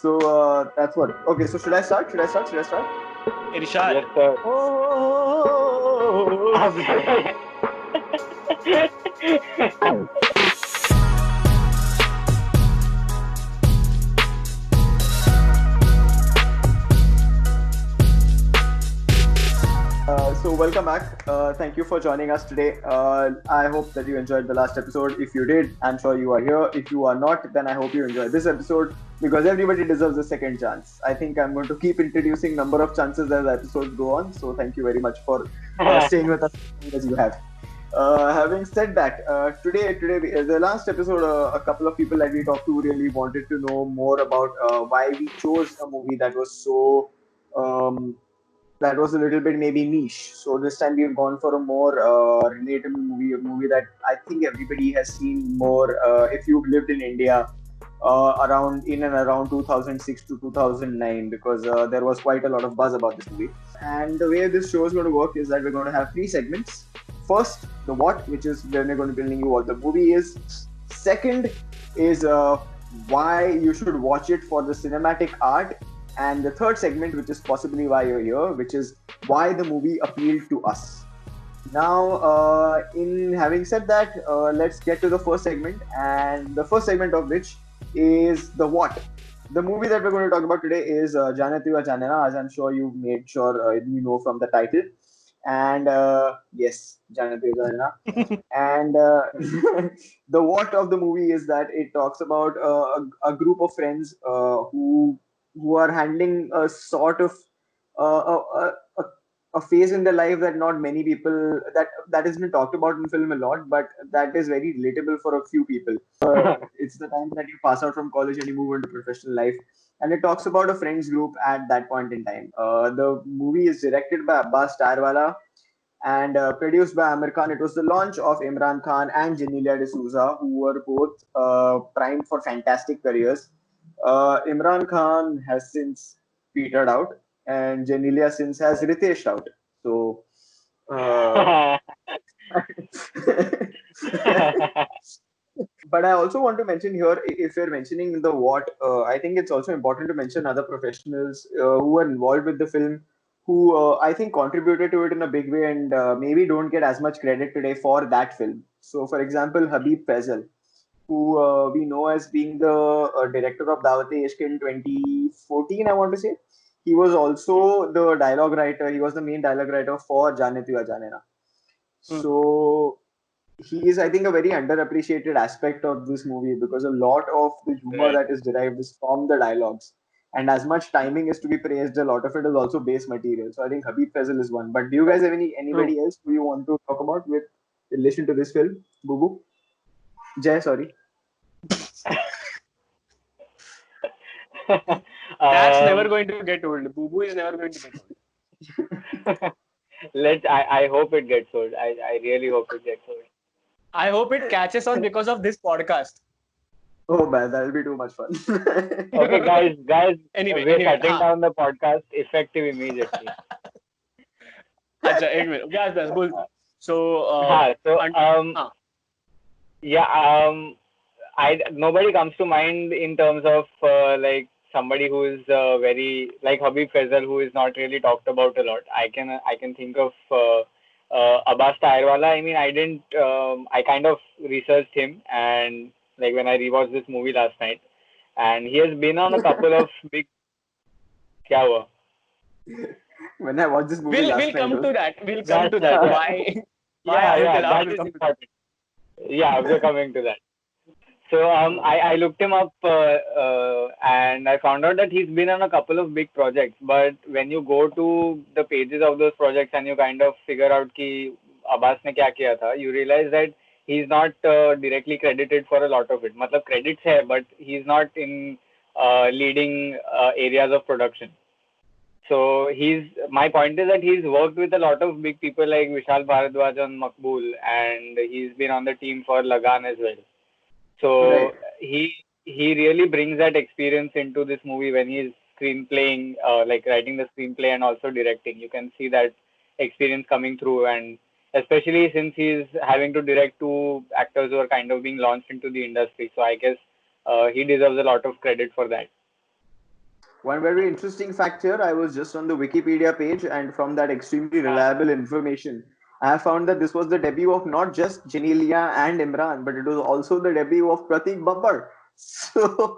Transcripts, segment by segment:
So that's what. Okay, so should I start? Should I start? Should I start? Irshad. Yes, sir. Oh. So welcome back. Thank you for joining us today. I hope that you enjoyed the last episode. If you did, I'm sure you are here. If you are not, then I hope you enjoyed this episode because everybody deserves a second chance. I think I'm going to keep introducing number of chances as episodes go on. So thank you very much for staying with us as you have. Having said that, the last episode, a couple of people that we talked to really wanted to know more about why we chose a movie um, that was a little bit maybe niche. So this time we've gone for a more relatable movie, a movie that I think everybody has seen more. If you've lived in India around in and around 2006 to 2009, because there was quite a lot of buzz about this movie. And the way this show is going to work is that we're going to have three segments. First, the what, which is when we're going to be telling you what the movie is. Second is why you should watch it for the cinematic art, and the third segment, which is possibly why you're here, which is why the movie appealed to us. Now, in having said that, let's get to the first segment, and the first segment of which is the what. The movie that we're going to talk about today is Jaane Tu Ya Jaane Na, as I'm sure you made sure you know from the title. And yes, Jaane Tu Ya Jaane Na. And the what of the movie is that it talks about a group of friends who are handling a sort of a a phase in their life that not many people that has been talked about in film a lot, but that is very relatable for a few people. It's the time that you pass out from college and you move into professional life, and it talks about a friends group at that point in time. The movie is directed by Abbas Tyrwala and produced by Amir Khan. It was the launch of Imran Khan and Genelia D'Souza, who were both primed for fantastic careers. Imran Khan has since petered out, and Genelia since has Ritesh out. So, uh, but I also want to mention here, if you're mentioning the what, I think it's also important to mention other professionals who were involved with the film, who I think contributed to it in a big way and maybe don't get as much credit today for that film. So, for example, Habib Faisal, who we know as being the director of Dawat-e-Ishq in 2014, I want to say. He was also the dialogue writer. He was the main dialogue writer for Jaane Tu Ya Jaane Na. So he is, I think, a very underappreciated aspect of this movie because a lot of the humor Right. that is derived is from the dialogues. And as much timing is to be praised, a lot of it is also base material. So I think Habib Faisal is one. But do you guys have True. anybody else who you want to talk about with relation to this film? Boo Boo? Jay, sorry. That's never um, going to get old. Boo Boo is never going to get old. I hope it gets old. I really hope it gets old. I hope it catches on because of this podcast. Oh man, that'll be too much fun. Okay, guys, we're Anyway, shutting down the podcast effective immediately. अच्छा एक minute बस बस बोल so So un- हाँ yeah, I nobody comes to mind in terms of like somebody who is very like Habib Faisal, who is not really talked about a lot. I can think of Abbas Tyrwala. I mean, I didn't. I kind of researched him, and like when I rewatched this movie last night, and he has been on a couple of big. क्या हुआ? When I watched this movie we'll last we'll night, come to that That's right. Yeah, why yeah, are you yeah. allowed That will is come to that. important. Yeah, we're coming to that. So I looked him up and I found out that he's been on a couple of big projects. But when you go to the pages of those projects and you kind of figure out कि Abbas ने क्या किया था, you realize that he's not directly credited for a lot of it. मतलब credits है, but he's not in leading areas of production. So my point is that he's worked with a lot of big people like Vishal Bharadwaj on Maqbool, and he's been on the team for Lagan as well. So right? he really brings that experience into this movie when he's screenplaying, like writing the screenplay and also directing. You can see that experience coming through, and especially since he's having to direct two actors who are kind of being launched into the industry. So I guess he deserves a lot of credit for that. One very interesting fact here, I was just on the Wikipedia page, and from that extremely reliable information, I have found that this was the debut of not just Genelia and Imran, but it was also the debut of Pratik Babbar. So,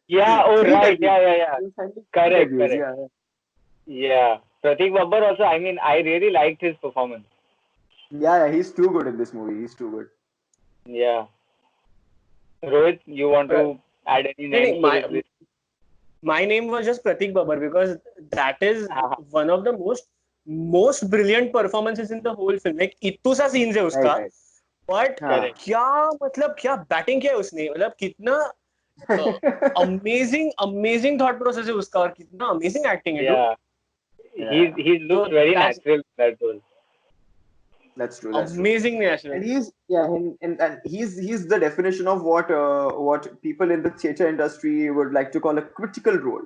Yeah. Oh, three right. debuts. Yeah, yeah, yeah. He was handling three Correct, debuts, correct. yeah. Yeah. Pratik Babbar also, I mean, I really liked his performance. Yeah, he's too good in this movie. He's too good. Yeah. Rohit, you want Uh, to add any no, names no, to this list? my name was just Pratik Babbar because that is Uh-huh. one of the most brilliant performances in the whole film. Like इतू सा scenes है Right, उसका, right. but हाँ. Correct. क्या मतलब क्या batting किया है उसने, मतलब कितना अमेजिंग थॉट प्रोसेस है उसका और कितना अमेजिंग एक्टिंग है dude. Yeah. Yeah, He So looks very that's natural in that role. that's true. That's true. amazing natural. And he's the definition of what people in the theatre industry would like to call a critical role.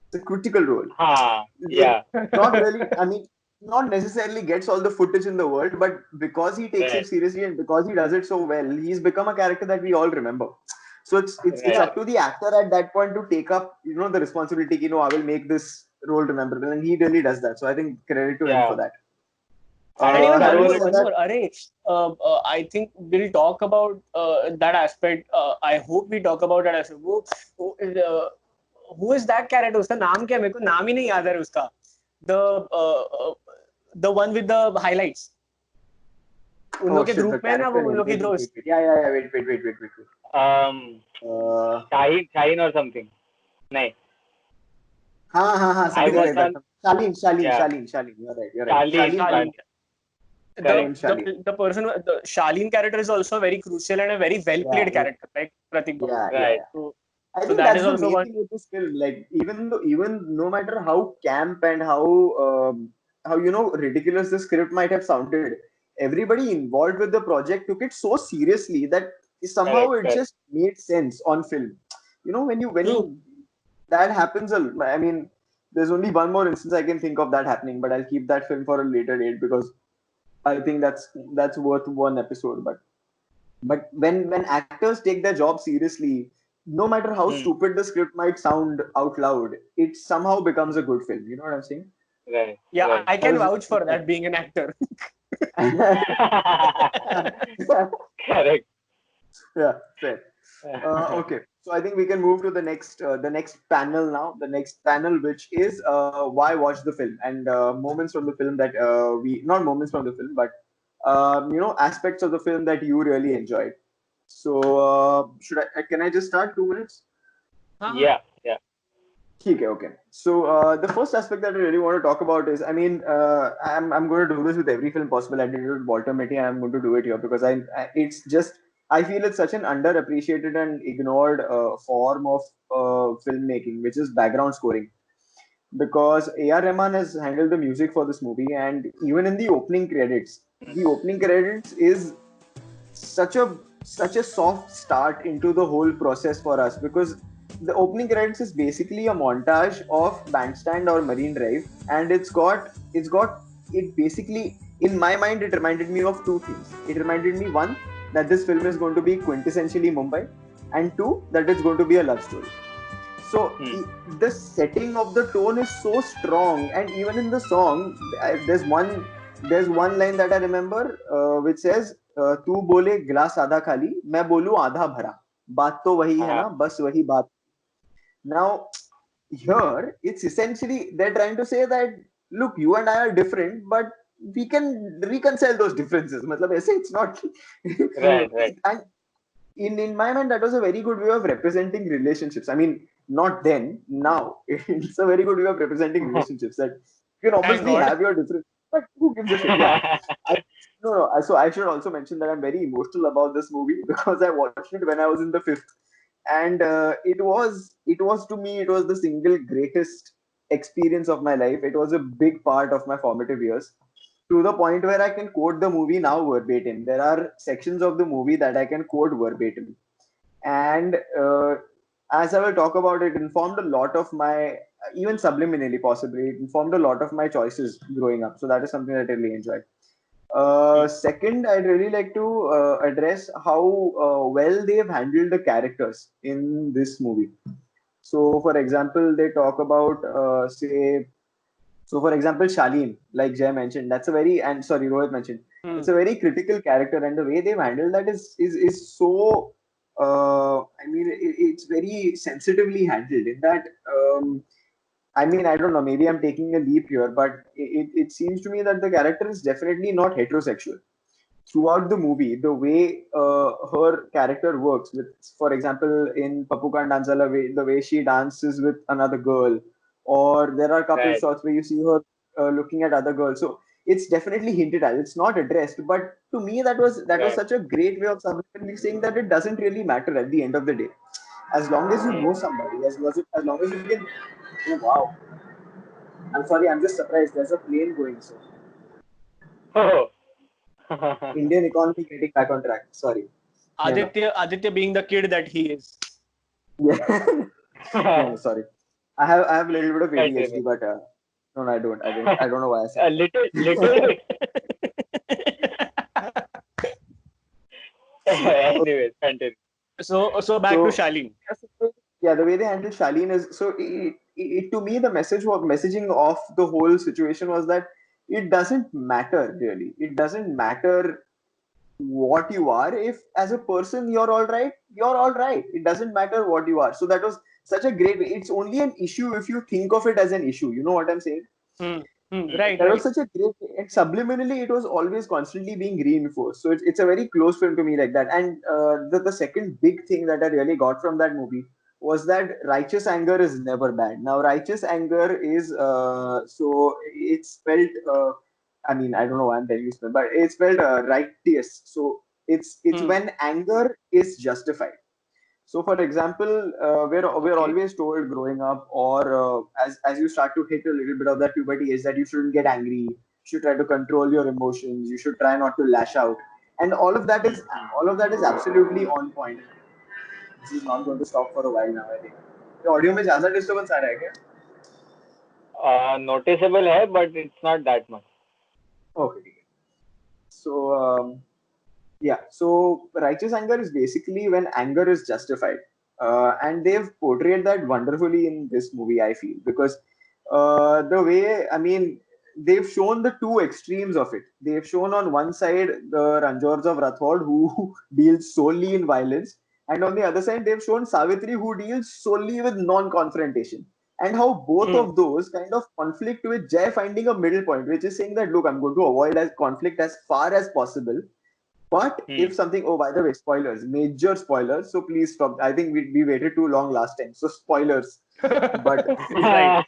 It's a critical role. Ha. It Yeah. not really. I mean, not necessarily gets all the footage in the world, but because he takes it Right. seriously and because he does it so well, he's become a character that we all remember. So it's Right. up to the actor at that point to take up the responsibility. I will make this role rememberable, and he really does that. So I think credit to him for Yeah. that. And And even that Having was said one that, more. Array, I think we'll talk about that aspect. I hope we talk about that aspect. Who is that character? उसका नाम क्या है? मेरे को नाम ही नहीं याद है उसका. The one with the highlights. उन लोग के shit, the ग्रुप में है ना वो character उन name. लोग की Wait, wait, दोस्त. wait. Yeah. Wait. Uh, Shaheen or something. No. हाँ, I something was like that. on. Yeah. Shaleen. You're right. Charlie. Shaleen. Her The name's Shaleen. the person, the Shaleen character is also very crucial and a very well Yeah, played character, like Pratik Babbar. Right. So, I so think that that's is the also main one. thing with this film. Like, even no matter how camp and how ridiculous the script might have sounded, everybody involved with the project took it so seriously that somehow Correct. it Correct. just made sense on film. When True. you that happens. I mean, there's only one more instance I can think of that happening, but I'll keep that film for a later date because I think that's worth one episode. But when actors take their job seriously, no matter how Hmm. stupid the script might sound out loud, it somehow becomes a good film. You know what I'm saying? Right. Yeah, Right. I That can was vouch for that being an actor. Correct. Yeah, fair. Okay, so I think we can move to the next panel now. The next panel, which is why watch the film and moments from the film that we not moments from the film, but aspects of the film that you really enjoyed. So should I? Can I just start 2 minutes? Yeah. Yeah. Okay. So the first aspect that I really want to talk about is, I mean, I'm going to do this with every film possible. I did it with Walter Mitty, and I'm going to do it here because it's just I feel it's such an underappreciated and ignored form of filmmaking, which is background scoring. Because A.R. Rahman has handled the music for this movie, and even in the opening credits is such a such a soft start into the whole process for us because the opening credits is basically a montage of Bandstand or Marine Drive, and it's got it basically in my mind it reminded me of two things. It reminded me one that this film is going to be quintessentially Mumbai, and two that it's going to be a love story. So the setting of the tone is so strong, and even in the song, there's one line that I remember which says, "तू बोले गिलास आधा खाली, मैं बोलूं आधा भरा, बात तो वही है Uh, ना, बस वही बात." Now here it's essentially they're trying to say that look, you and I are different, but we can reconcile those differences. मतलब ऐसे it's not. right. Right. And in my mind that was a very good way of representing relationships. I mean, not then, now it's a very good way of representing relationships that you can Thank obviously God. have your different, but who gives a shit? Yeah. I, no, so I should also mention that I'm very emotional about this movie because I watched it when I was in the fifth, and it was to me, it was the single greatest experience of my life. It was a big part of my formative years, to the point where I can quote the movie now verbatim. There are sections of the movie that I can quote verbatim, and as I will talk about, it informed a lot of my, even subliminally possibly, it informed a lot of my choices growing up. So that is something that I really enjoyed. Second, I'd really like to address how well they've handled the characters in this movie. So, for example, they talk about, for example, Shaleen, like Jay mentioned, that's a very, and sorry, Rohit mentioned, Hmm. it's a very critical character, and the way they've handled that is so, I mean, it's very sensitively handled. In that, I mean, I don't know, maybe I'm taking a leap here, but it seems to me that the character is definitely not heterosexual throughout the movie. The way her character works with, for example, in Papukan Dansala, the way she dances with another girl, or there are a couple of Right. shots where you see her looking at other girls. So it's definitely hinted at. It's not addressed, but to me that was Right. such a great way of subliminally saying that it doesn't really matter at the end of the day. As long as you Hmm. know somebody, as long as you can. Oh wow! I'm sorry, I'm just surprised. There's a plane going. So Oh. Indian economy getting back on track. Sorry. No, no. Aditya being the kid that he is. Yeah. No, sorry. I have a little bit of ADHD, Continue. but no, I don't know why I said A that. little bit. Anyways, continue. So back to So Shaleen. yeah, the way they handled Shaleen is so to me the messaging of the whole situation was that it doesn't matter really. It doesn't matter what you are. If as a person you're all right. It doesn't matter what you are. So that was such a great way. It's only an issue if you think of it as an issue. You know what I'm saying? Hmm. Hmm. Right, That was right. such a great, and subliminally it was always constantly being reinforced. So it's a very close film to me like that. And the second big thing that I really got from that movie was that righteous anger is never bad. Now righteous anger is so it's spelled I mean I don't know why I'm telling you spell, but it's spelled righteous. So it's Hmm. when anger is justified. So, for example, we're Okay. always told growing up, or as you start to hit a little bit of that puberty age, that you shouldn't get angry. You should try to control your emotions. You should try not to lash out, and Hmm. all of that is absolutely on point. This is not going to stop for a while now. I think. The audio में ज़्यादा disturbance आ रहा है क्या? Noticeable है, but it's not that much. Okay. ठीक है. So yeah, so righteous anger is basically when anger is justified. And they've portrayed that wonderfully in this movie, I feel, because the way, I mean, they've shown the two extremes of it. They've shown on one side the Ranjors of Rathod who deals solely in violence, and on the other side, they've shown Savitri who deals solely with non confrontation. And how both Hmm. of those kind of conflict with Jay finding a middle point, which is saying that, look, I'm going to avoid as conflict as far as possible, but if Hmm. something, oh, by the way, spoilers, major spoilers. So please stop. I think we waited too long last time. So spoilers. But Right.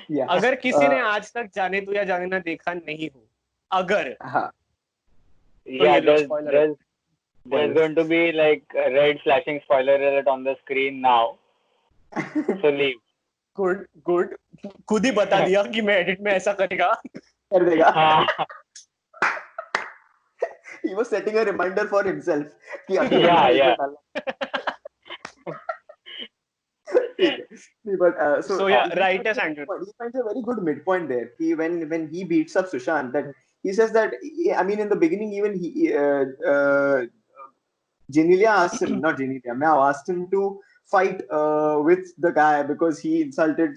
yeah. अगर किसी ने आज तक जाने तू या जाने ना देखा नहीं हो, अगर हाँ, तो ये Yeah, लो स्पॉइलर है. there's spoilers. going to be like a red flashing spoiler alert on the screen now. So leave. Good खुद ही बता दिया कि मैं एडिट में ऐसा करेगा. कर देगा. हाँ. He was setting a reminder for himself. कि अभी Yeah, एक yeah. मिनट डालना. ठीक है. नहीं, but So yeah, righteous anger. he finds a very good midpoint there. When he beats up Sushant, that he says that, I mean, in the beginning, even Genelia asked him, not Genelia, Mao asked him to fight with the guy because he insulted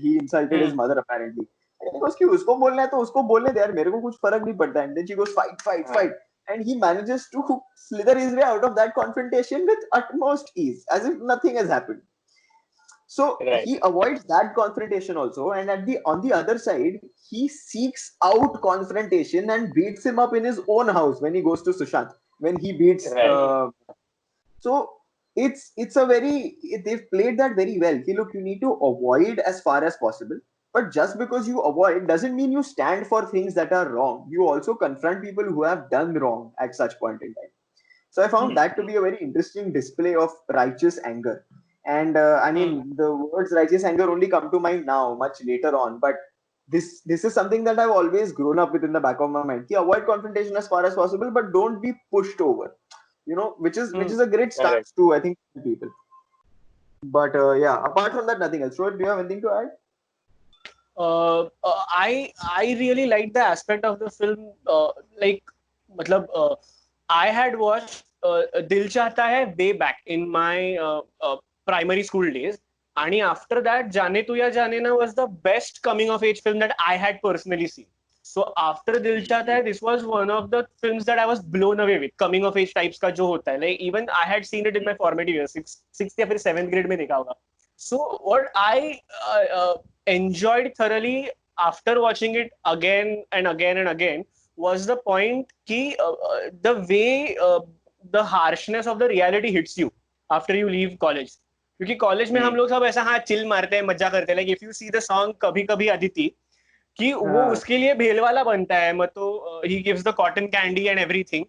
he insulted his Hmm. mother apparently. And he goes, "क्यों उसको बोलना है तो उसको बोलने दे यार, मेरे को कुछ फर्क नहीं पड़ता." And then she goes, "Fight, fight, हाँ. fight." And he manages to slither his way out of that confrontation with utmost ease, as if nothing has happened. So Right. he avoids that confrontation also, and on the other side, he seeks out confrontation and beats him up in his own house when he goes to Sushant. When he beats, Right. so it's a very, they've played that very well. Okay, look, you need to avoid as far as possible, but just because you avoid doesn't mean you stand for things that are wrong. You also confront people who have done wrong at such point in time. So I found that to be a very interesting display of righteous anger. And I Hmm. mean, the words righteous anger only come to mind now, much later on. But this is something that I've always grown up with in the back of my mind. Ki avoid confrontation as far as possible, but don't be pushed over. You know, which Hmm. is a great Correct. stance too, I think, to people. But yeah, apart from that, nothing else. Rohit, do you have anything to add? I really like the aspect of the film. Like, मतलब, I had watched Dil Chahta Hai way back in my primary school days. And after that, Jaane Tu Ya Jaane Na was the best coming of age film that I had personally seen. So after Dil Chahta Hai, this was one of the films that I was blown away with. Coming of age types का जो होता है, like even I had seen it in my formative years, sixth या फिर 7th grade में देखा होगा. So what I enjoyed thoroughly after watching it again and again and again was the point कि the way the harshness of the reality hits you after you leave college. क्योंकि college में हम लोग सब ऐसा हाँ चिल मारते हैं, मजा करते हैं. Like if you see the song कभी कभी अदिति कि वो उसके लिए भेल वाला बनता है, मतलब he gives the cotton candy and everything.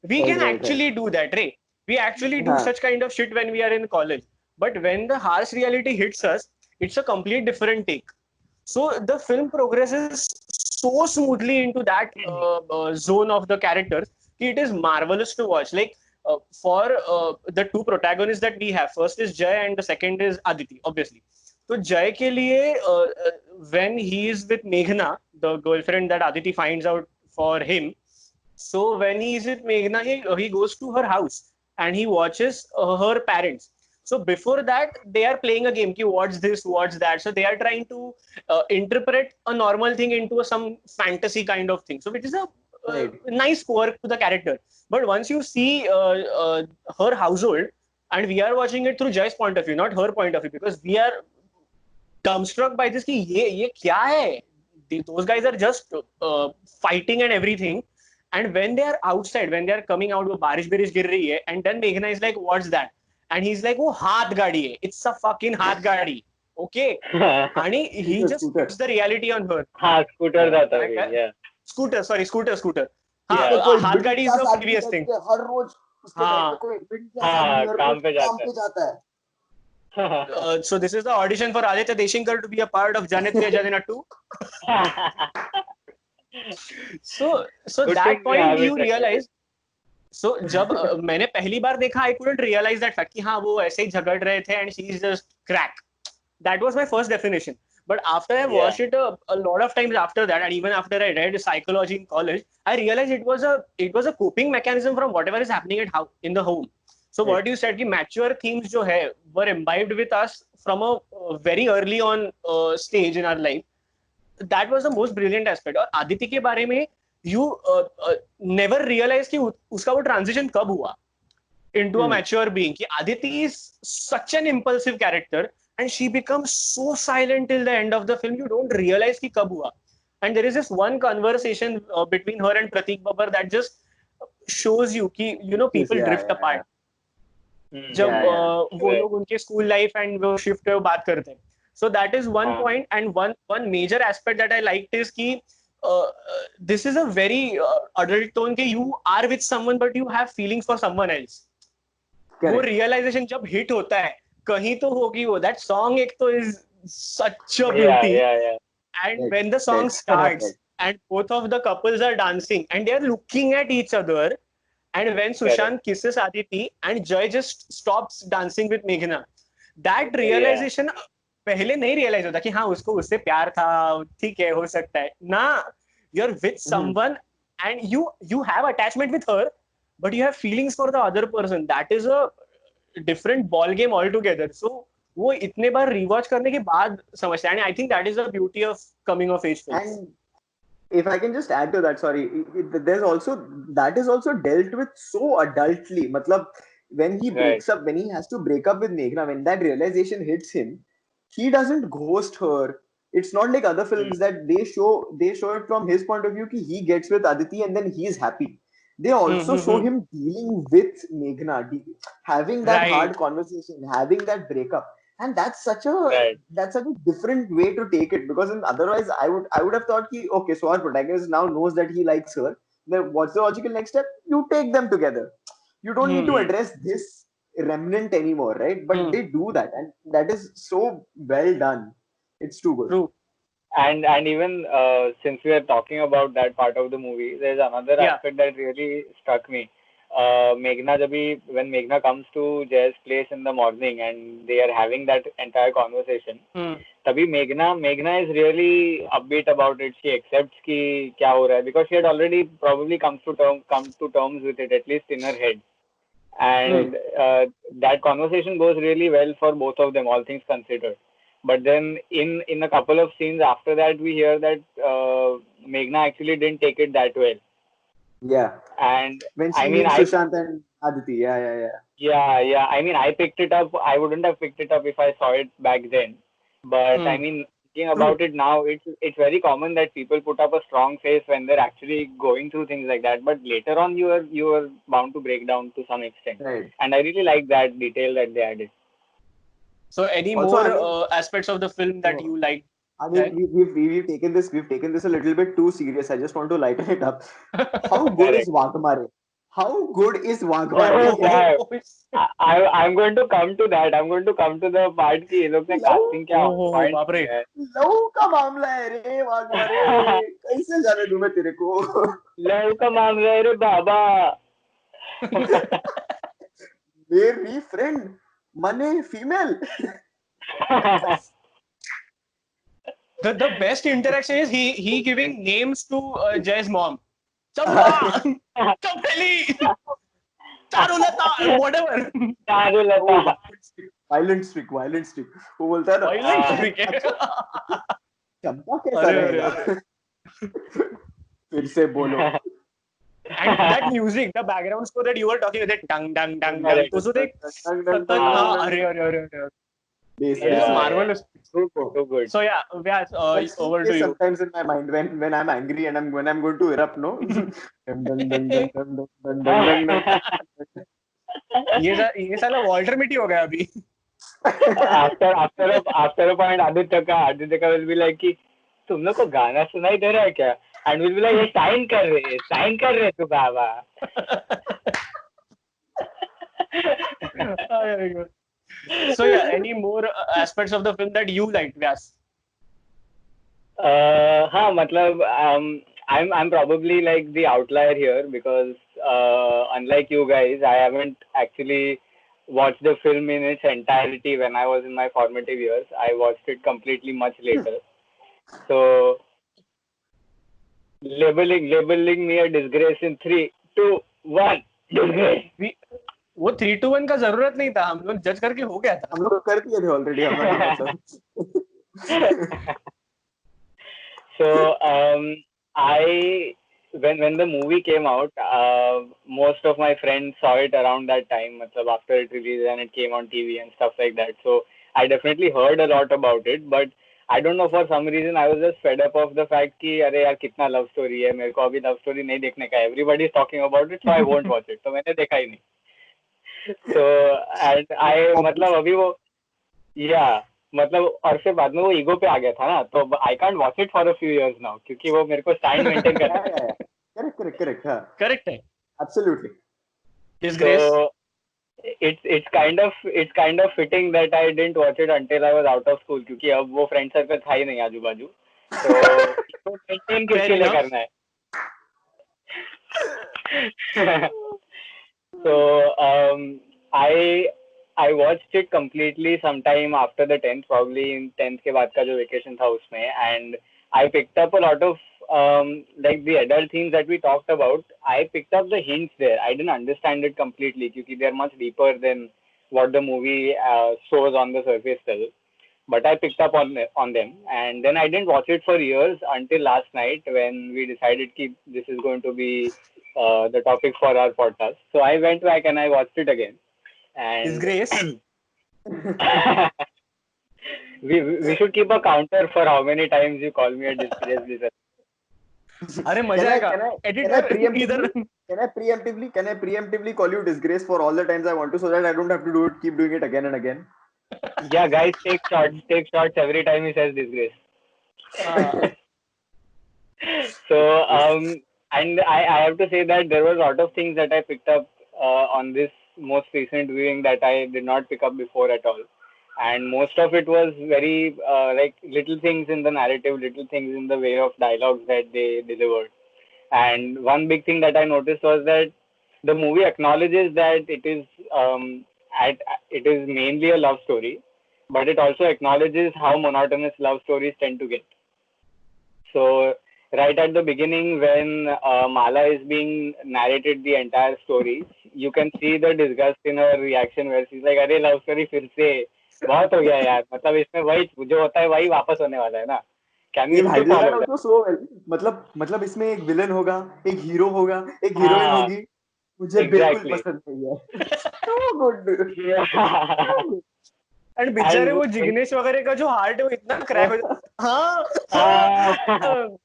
We can actually do that, रे. We actually do such kind of shit when we are in college. But when the harsh reality hits us, it's a complete different take. So the film progresses so smoothly into that zone of the characters. It is marvelous to watch. Like for the two protagonists that we have, first is Jay and the second is Aditi, obviously. So Jay ke liye, when he is with Meghna, the girlfriend that Aditi finds out for him, so when he is with Meghna, he goes to her house and he watches her parents. So before that, they are playing a game. Ki what's this, what's that? So they are trying to interpret a normal thing into some fantasy kind of thing. So it is a nice quirk to the character. But once you see her household, and we are watching it through Jay's point of view, not her point of view, because we are dumbstruck by this. Ki ye kya hai? Those guys are just fighting and everything. And when they are outside, when they are coming out, वो बारिश गिर रही है, and then Meghna is like, what's that? And he's like, वो हाथ गाड़ी है. It's a fucking हाथ गाड़ी. Okay? And he just puts the reality on her. हाँ, scooter जाता है. Yeah. Scooter. हाँ, हाथ गाड़ी is the previous thing. हर रोज हाँ, काम पे जाता है. So this is the audition for Aditya Deshinkar to be a part of Jaane Tu Ya Jaane Na 2. So that point you realize. So जब मैंने पहली बार देखा, I couldn't realize that fact कि हाँ वो ऐसे ही झगड़ रहे थे and she is just crack. That was my first definition. But after I watched it a lot of times after that, and even after I read psychology in college, I realized it was a coping mechanism from whatever is happening in the home. So what you said कि mature themes जो है were imbibed with us from a very early on stage in our life. That was the most brilliant aspect. और आदिति के बारे में you never realize कि उसका वो transition कब हुआ into a mature being. कि Aditi is such an impulsive character and she becomes so silent till the end of the film. You don't realize कि कब हुआ. And there is this one conversation between her and Pratik Babbar that just shows you कि people drift apart. जब वो लोग उनके school life and वो shift पे बात करते हैं. So that is one point, and one major aspect that I liked is कि this is a very adult tone कि you are with someone but you have feelings for someone else. वो realization जब hit होता है कहीं तो होगी वो. That song एक तो is such a beauty. And when the song starts and both of the couples are dancing and they are looking at each other, and when Sushant kisses Aditi and Joy just stops dancing with Meghna, that realization पहले नहीं realise होता कि हाँ उसको उससे प्यार था, ठीक है हो सकता है ना. You're with someone and you have attachment with her but you have feelings for the other person. That is a different ball game altogether. So वो इतने बार rewatch करने के बाद समझता है. And I think that is the beauty of coming of age films. And if I can just add to that, sorry, that is also dealt with so adultly. मतलब when he breaks up, when he has to break up with Meghna, when that realization hits him, he doesn't ghost her. It's not like other films that they show it from his point of view कि he gets with Aditi and then he is happy. They also show him dealing with Meghna, having that hard conversation, having that breakup, and that's such a different way to take it. Because otherwise, I would have thought कि okay, so our protagonist now knows that he likes her. Then what's the logical next step? You take them together. You don't need to address this remnant anymore, right? But they do that, and that is so well done. It's too good. True. And even since we are talking about that part of the movie, there's another aspect that really struck me. when Meghna comes to Jay's place in the morning and they are having that entire conversation, तभी Meghna is really upbeat about it. She accepts कि क्या हो रहा है, because she had already probably come to terms with it, at least in her head. and that conversation goes really well for both of them, all things considered. But then in a couple of scenes after that, we hear that Meghna actually didn't take it that well. Yeah. And When I she mean, meets Sushant and Aditi. yeah. I mean, I picked it up. I wouldn't have picked it up if I saw it back then. But I mean, thinking about it now, it's very common that people put up a strong face when they're actually going through things like that. But later on, you are bound to break down to some extent. Right. And I really like that detail that they added. So, any Also, more I mean- aspects of the film that you liked? I mean, we've taken this a little bit too serious. I just want to lighten it up. How good is Wagmare? How good is Wagmare? Oh, yeah. I'm going to come to that. I'm going to come to the part कि ये लोग ने casting क्या point बाप रे. किया है. Love का मामला है रे वागमारे. कैसे जाने दूं मैं तेरे को? लव का मामला है रे बाबा. मेरी friend मने female. The best interaction is he giving names to Jay's mom. Chamba, Chapeli, Charulata, whatever. Charulata. Violent streak. वो बोलता है ना. Violent streak. चंपा कैसा रहेगा? फिर से बोलो. And that music, the background score that you were talking about, dang dang dang dang. तो उसको देख सतत हाँ अरे. It is marvelous. Too good. So yeah, Vyas, over to you. Sometimes in my mind when I'm angry and when I'm going to erupt, no. ये साला Walter Mitty हो गया अभी. After a point, Aditya will be like कि तुम लोग को गाना सुनाई दे रहा है क्या? And we'll be like, ये साइन कर रहे तू बाबा. Very good. So yeah, any more aspects of the film that you liked, Vyas? हाँ मतलब I'm probably like the outlier here because unlike you guys, I haven't actually watched the film in its entirety when I was in my formative years. I watched it completely much later. So labeling me a disgrace in 3, 2, 1, disgrace. वो 3, 2, 1 का जरूरत नहीं था. हम लोग जज करके हो गया था. हम लोग कर दिए थे ऑलरेडी हमारे. So when the movie came out, most of my friends saw it around that time, matlab after it released and it came on TV and stuff like that. So I definitely heard a lot about it, but I don't know, for some reason I was just fed up of the fact कि अरे यार कितना love story है, मेरे को अभी love story नहीं देखने का. Everybody is talking about it, so I won't watch it. तो मैंने देखा ही नहीं. So and I मतलब अभी वो मतलब और फिर बाद में वो ईगो पे आ गया था ना, तो I can't watch it for a few years now क्योंकि वो मेरे को स्टैंड मेंटेन करना है. Correct. Absolutely. Disgrace. So it's kind of fitting that I didn't watch it until I was out of school क्योंकि अब वो फ्रेंड सर्कल था ही नहीं आजू बाजू, तो मेंटेन किसके लिए करना है. So I watched it completely sometime after the 10th, probably in 10th के बाद का जो vacation था उसमें, and I picked up a lot of like the adult themes that we talked about. I picked up the hints there. I didn't understand it completely because they're much deeper than what the movie shows on the surface level. But I picked up on them, and then I didn't watch it for years until last night when we decided that this is going to be the topic for our podcast. So I went back and I watched it again. And Disgrace. we should keep a counter for how many times you call me a disgrace. अरे मजा आएगा. Can I preemptively call you disgrace for all the times I want to, so that I don't have to keep doing it again and again? Yeah, guys, take shots every time he says disgrace. So and I have to say that there were a lot of things that I picked up on this most recent viewing that I did not pick up before at all. And most of it was very like little things in the narrative, little things in the way of dialogues that they delivered. And one big thing that I noticed was that the movie acknowledges that it is mainly a love story, but it also acknowledges how monotonous love stories tend to get. So right at the beginning when Mala is being narrated the entire story, you can see the disgust in her reaction where she's like, अरे love story फिर से बहुत हो गया यार, मतलब इसमें वही जो होता है वही वापस होने वाला है ना. Can ये we भाई still this that follow that? Also so well. मतलब इसमें एक विलन होगा, एक हीरो होगा, एक हीरोइन हाँ, होगी. मुझे बिल्कुल exactly. पसंद नहीं है. So good, dude. Yeah. So good. And बेचारे वो And जिग्नेश वगैरह का जो हार्ट है वो इतना क्रैक हो जाता. हाँ uh, हाँ.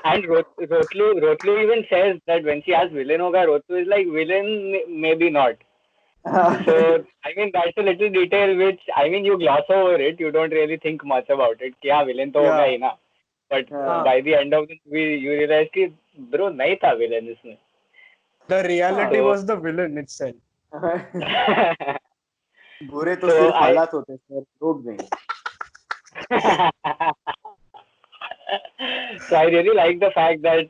and Rotlu even says that when she asks villain hoga, Rotlu is like villain maybe not. So I mean that's a little detail which I mean you gloss over it, you don't really think much about it. कि हाँ villain तो होगा Yeah. ही ना. But Yeah. by the end of the movie you realize कि bro नहीं था villain इसमें. The reality So- was the villain itself. बुरे तो So सिर्फ I- हालात होते हैं सर, लोग नहीं. So I really like the fact that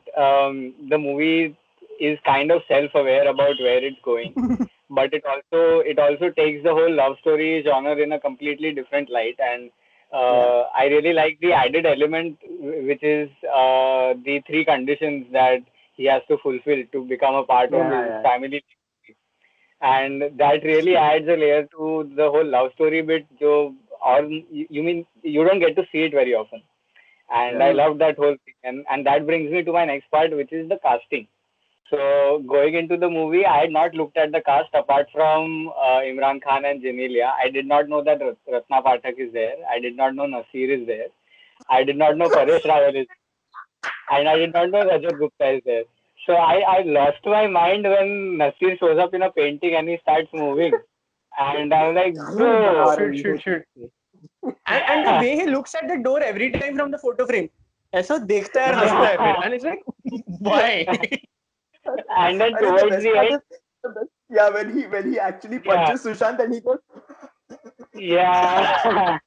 the movie is kind of self-aware about where it's going, but it also takes the whole love story genre in a completely different light, and I really like the added element, which is the three conditions that he has to fulfill to become a part of his family. And that really adds a layer to the whole love story bit. Or you mean you don't get to see it very often, and I love that whole thing. And that brings me to my next part, which is the casting. So going into the movie, I had not looked at the cast apart from Imran Khan and Janelia. I did not know that Ratna Pathak is there. I did not know Nasir is there. I did not know Paresh Rawal is there. And I did not know Rajat Gupta is there. So I lost my mind when Nasir shows up in a painting and he starts moving. And I'm like, bro. Shit. And the way he looks at the door every time from the photo frame. ऐसा देखता है और हंसता है फिर. And it's like, why? And then अरे, towards the end, yeah, when he actually punches Sushant and he goes, yeah.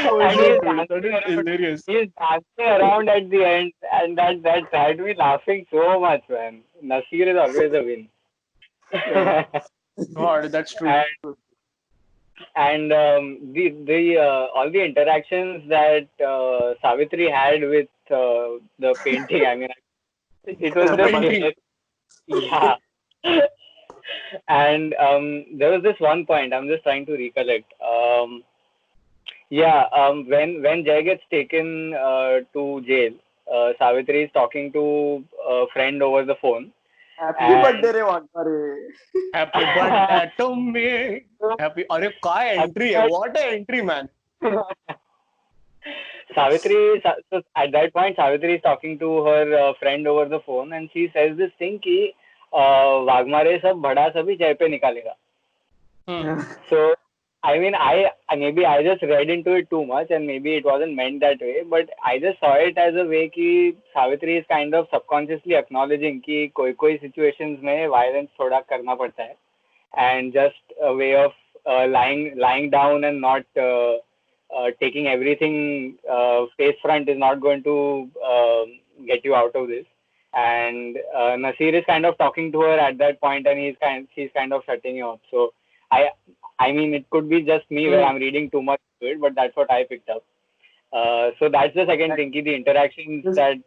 Oh And shit, he's dude, that dancing is around. hilarious. He's dancing around at the end, and that had me laughing so much, man. Nasir is always a win. God, that's true. And the all the interactions that Savitri had with the painting, I mean, it was The just painting. yeah. And there was this one point I'm just trying to recollect. When Jay gets taken to jail, Savitri is talking to a friend over the phone. Happy birthday रे वांकारे. Happy birthday to me. Happy. अरे काय entry है? What a entry, man. Savitri, so at that point, Savitri is talking to her friend over the phone, and she says this thing कि वाघमारे सब बड़ा सभी जय पे निकालेगा. So I mean, I just read into it too much, and maybe it wasn't meant that way, but I just saw it as a way कि Savitri is kind of subconsciously acknowledging कि कोई situations में violence थोड़ा करना पड़ता है, and just a way of lying down and not taking everything face front is not going to get you out of this. And Nasir is kind of talking to her at that point, and she's kind of shutting you up. So I mean, it could be just me where I'm reading too much to it, but that's what I picked up. So that's the second thing, the interactions that.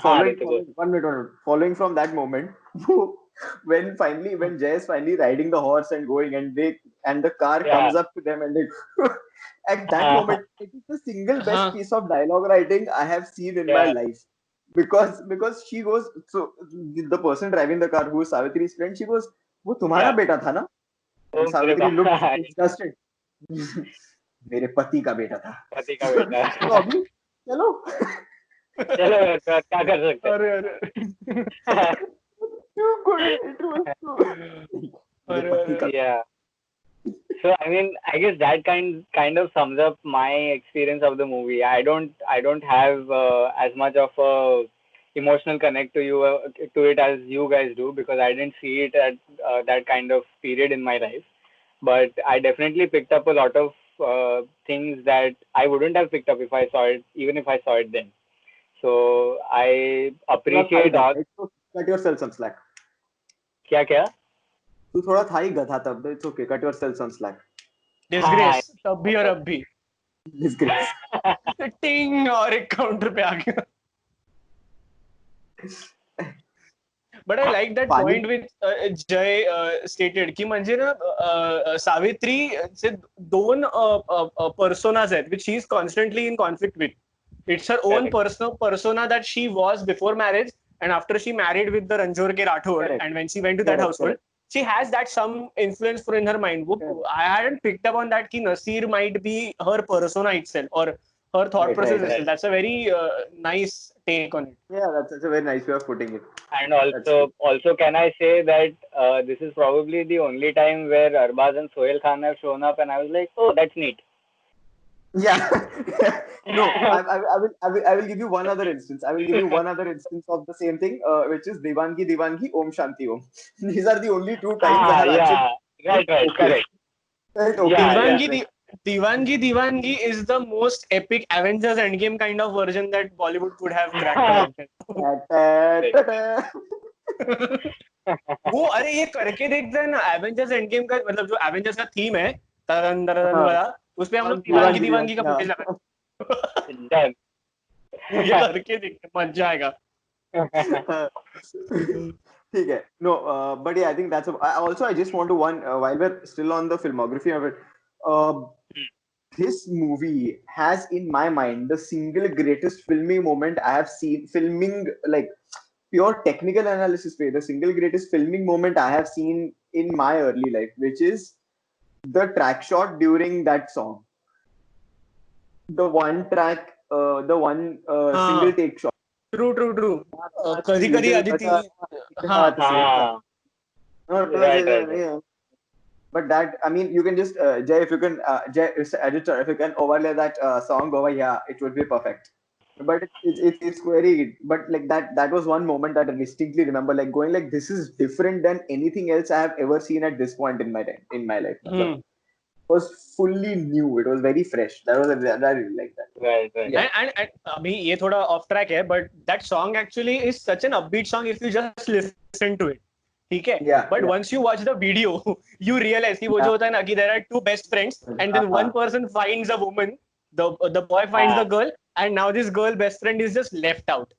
Following from that moment, when Jay is finally riding the horse and going, and the car comes up to them, and they, at that moment, it is the single best piece of dialogue writing I have seen in my life. Because she goes, so the person driving the car, who is Savitri's friend, she goes, वो तुम्हारा बेटा था ना? And Savitri looked disgusted. मेरे पति का बेटा था. तो अभी चलो क्या कर सकते हैं? Yeah. So I mean, I guess that kind of sums up my experience of the movie. I don't have as much of a emotional connect to it as you guys do, because I didn't see it at that kind of period in my life. But I definitely picked up a lot of things that I wouldn't have picked up if I saw it, even if I saw it then. So I appreciate all. Cut yourself some slack. क्या? तू थोड़ा था ही गधा तब. It's okay. Cut yourself some slack. Disgrace. तब भी और अब भी. Disgrace. टिंग और एक काउंटर पे आ गया. But I like that Funny. point which Jay stated की म्हणजे ना सावित्री चे दोन personas आहेत which she is constantly in conflict with. It's her own Correct. persona that she was before marriage, and after she married with the Ranjor Ke Rathod, Correct. and when she went to that Correct, household, correct. she has that some influence for in her mind. Correct. I hadn't picked up on that ki Nasir might be her persona itself or her thought Right, process right, itself. right. That's a very nice take on it. Yeah, that's a very nice way of putting it. And That's also, can I say that this is probably the only time where Arbaz and Sohail Khan have shown up, and I was like, oh, that's neat. Yeah. No, I will give you one other instance. I will give you one other instance of the same thing, which is Divangi Divangi Om Shanti Om. These are the only two times I have Yeah, actually right, okay. correct. Felt okay. Yeah, Divangi, Like, Divangi is the most epic Avengers Endgame kind of version that Bollywood could have cracked. वो अरे ये करके देखते हैं ना Avengers end game का मतलब जो एवेंजर्स का थीम है तरन तरन वाला उस पे हम लोग दीवानगी दीवानगी का फुटेज लगा Done. ये करके देखते हैं, मजा आएगा. ठीक है. No, but yeah, I think that's also I just want to while we're still on the filmography of it, this movie has in my mind the single greatest filming moment I have seen. Filming, like pure technical analysis way, the single greatest filming moment I have seen in my early life, which is the track shot during that song. The one track, the one single take shot. True कधी कधी Aditi Ah, right. Yeah. But that, I mean, you can just Jay, if you can, Jay, editor, if you can overlay that song over, yeah, it would be perfect. But it's very, but like that was one moment that I distinctly remember, like going like, this is different than anything else I have ever seen at this point in my life. It was fully new. It was very fresh. I really like that. Right. Yeah. and अभी ये थोड़ा of track है but that song actually is such an upbeat song if you just listen to it. ठीक है. Yeah, But yeah. once you watch the video, you realize कि वो जो होता है ना कि there are two best friends and then one person finds a woman, the boy finds the girl, and now this girl best friend is just left out.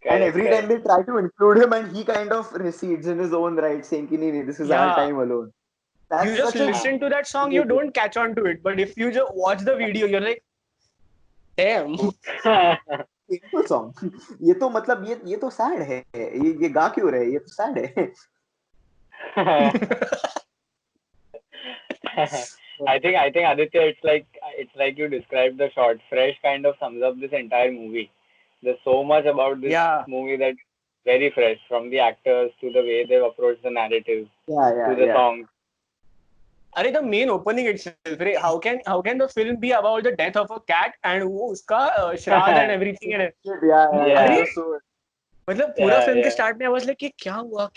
And every time they try to include him, and he kind of recedes in his own right, saying, "Nee, this is our time alone." That's you just such a listen to that song, you don't catch on to it. But if you just watch the video, you're like, damn. painful song. ये तो मतलब ये तो sad है. ये गा क्यों रहे? ये तो sad है. I think Aditya, it's like you described the short. Fresh kind of sums up this entire movie. There's so much about this movie that very fresh, from the actors to the way they've approached the narrative to the songs. अरे the main opening itself, how can the film be about the death of a cat and वो उसका श्राद्ध and everything and अरे मतलब पूरा film के start में I was like कि क्या हुआ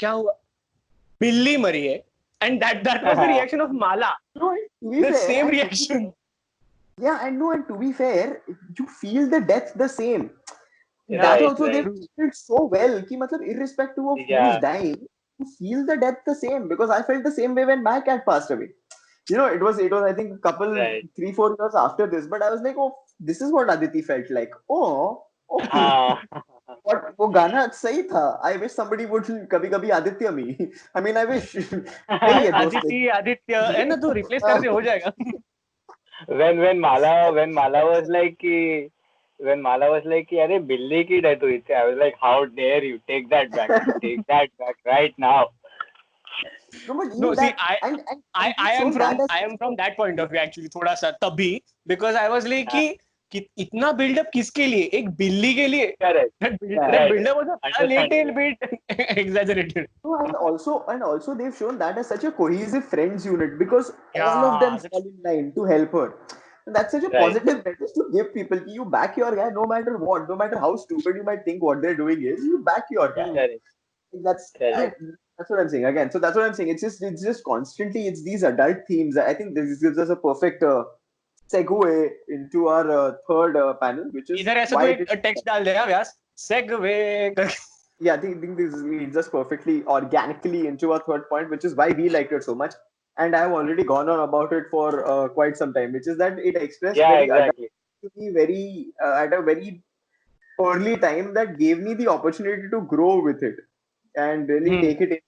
बिल्ली मरी है and that was the reaction of Mala. No, the same reaction. Yeah, and to be fair, you feel the death the same. Right, that also right. they feel so well कि मतलब irrespective of who is dying, you feel the death the same, because I felt the same way when my cat passed away. You know, it was I think a couple 3-4 years after this, but I was like, oh, this is what Aditi felt like. Oh, okay. But वो गाना सही था. I wish somebody would कभी Aditya me. I mean, I wish. Aditya है ना, तू replace कर दे, हो जाएगा. When Mala was like अरे बिल्ली की डेथ हुई थी, I was like, how dare you take that back right now. No, see, I am from that point of view actually थोड़ा सा तभी, because I was like कि इतना build-up किसके लिए? एक बिल्ली के लिए. Correct. That build-up was a little bit exaggerated. And also they've shown that as such a cohesive friends unit, because all of them fall in line to help her. And that's such a positive message to give people. You back your guy no matter what, no matter how stupid you might think what they're doing is, you back your guy. That's what I'm saying again. So that's what I'm saying. It's just constantly, it's these adult themes. I think this gives us a perfect segue into our third panel, which is इधर ऐसे तो एक text डाल देगा व्यास, segue. Yeah, I think this leads us perfectly organically into our third point, which is why we liked it so much. and I have already gone on about it for quite some time, which is that it expressed Yeah, very exactly. to me very at a very early time that gave me the opportunity to grow with it and really Hmm. take it in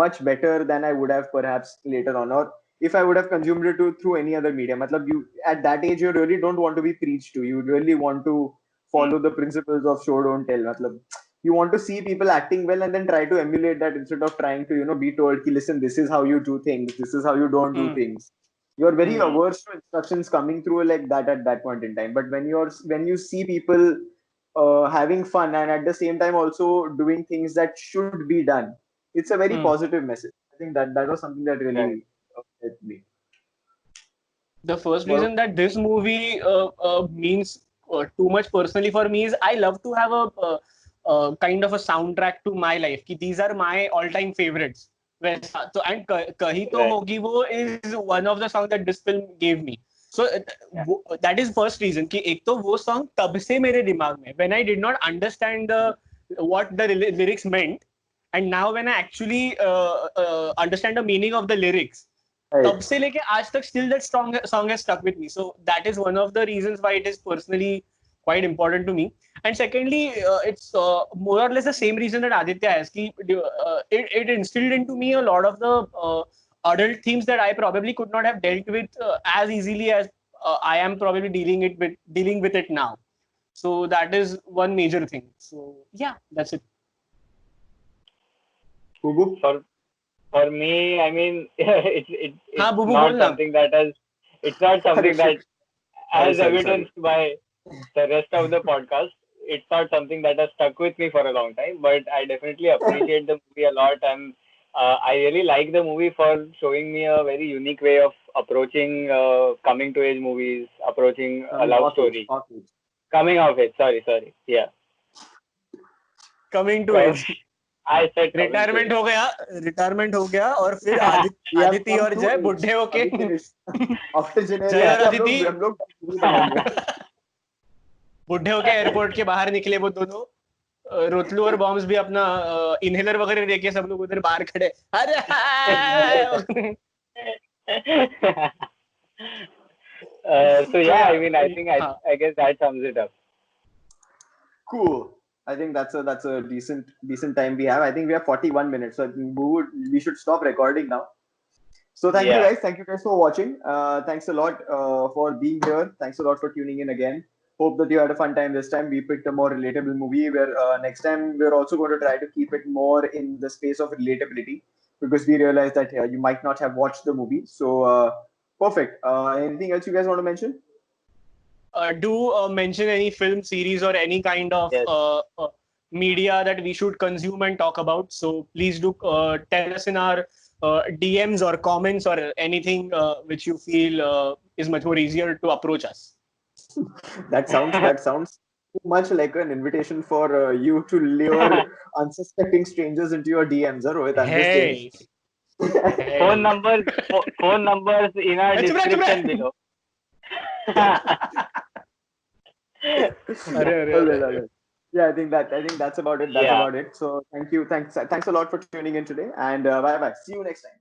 much better than I would have perhaps later on, or if I would have consumed it through any other media. Matlab, you at that age you really don't want to be preached to. You really want to Hmm. follow the principles of show don't tell. Matlab, you want to see people acting well and then try to emulate that instead of trying to be told ki, listen, this is how you do things, this is how you don't do Hmm. things. You're very Hmm. averse to instructions coming through like that at that point in time. But when you see people having fun and at the same time also doing things that should be done, it's a very Hmm. positive message. I think that was something that Right. really helped me. The first What? reason that this movie means too much personally for me is I love to have a kind of a soundtrack to my life. Ki these are my all-time favorites. वैसा तो and कहीं तो Right. होगी वो is one of the songs that this film gave me. So Yeah. that is first reason कि एक तो वो song तब से मेरे दिमाग में when I did not understand what the lyrics meant, and now when I actually understand the meaning of the lyrics, Right. तब से लेके आज तक still that song has stuck with me. So that is one of the reasons why it is personally quite important to me. And secondly, it's more or less the same reason that Aditya has. It instilled into me a lot of the adult themes that I probably could not have dealt with as easily as I am probably dealing with it now. So that is one major thing. So yeah, that's it. Kubu? For me, I mean, it's हाँ बुबू not बोल ना. something that has, it's not Sorry, something that, as sorry. evidenced by the rest of the podcast, it's not something that has stuck with me for a long time. But I definitely appreciate the movie a lot, and I really like the movie for showing me a very unique way of approaching coming to age movies, approaching a Coming love off age, story, off age. coming of it. Sorry, yeah. Coming to Uh, age. I said coming to retirement age. हो गया और फिर We have Aditi come और to जय age. बुढ़े होके अभी finish. After जय और generation आदिति हम लोग movie बनाएंगे. बुढ़े होके एयरपोर्ट के बाहर निकले वो दोनों. रोतलू और बॉम्ब्स भी अपना इनहेलर वगैरह लेके सब लोग उधर बाहर खड़े. अरे So yeah, I mean, I think हाँ. I guess that sums it up. Cool. I think that's a decent time we have. I think we have 41 minutes, so I think we should stop recording now. So thank you Yeah. guys. Thank you guys for watching. Thanks a lot for being here. Thanks a lot for tuning in again. Hope that you had a fun time this time. We picked a more relatable movie where next time we're also going to try to keep it more in the space of relatability because we realized that you might not have watched the movie. So perfect. Anything else you guys want to mention? Do mention any film series or any kind of Yes. media that we should consume and talk about. So please do tell us in our DMs or comments or anything which you feel is much more easier to approach us. That sounds too much like an invitation for you to lure unsuspecting strangers into your DMs, huh, Rohit? I'm just saying. Hey, hey. phone numbers in our चुप रह, चुप description रह. below. All right. Yeah, I think that's about it. That's Yeah. about it. So thanks a lot for tuning in today, and bye bye. See you next time.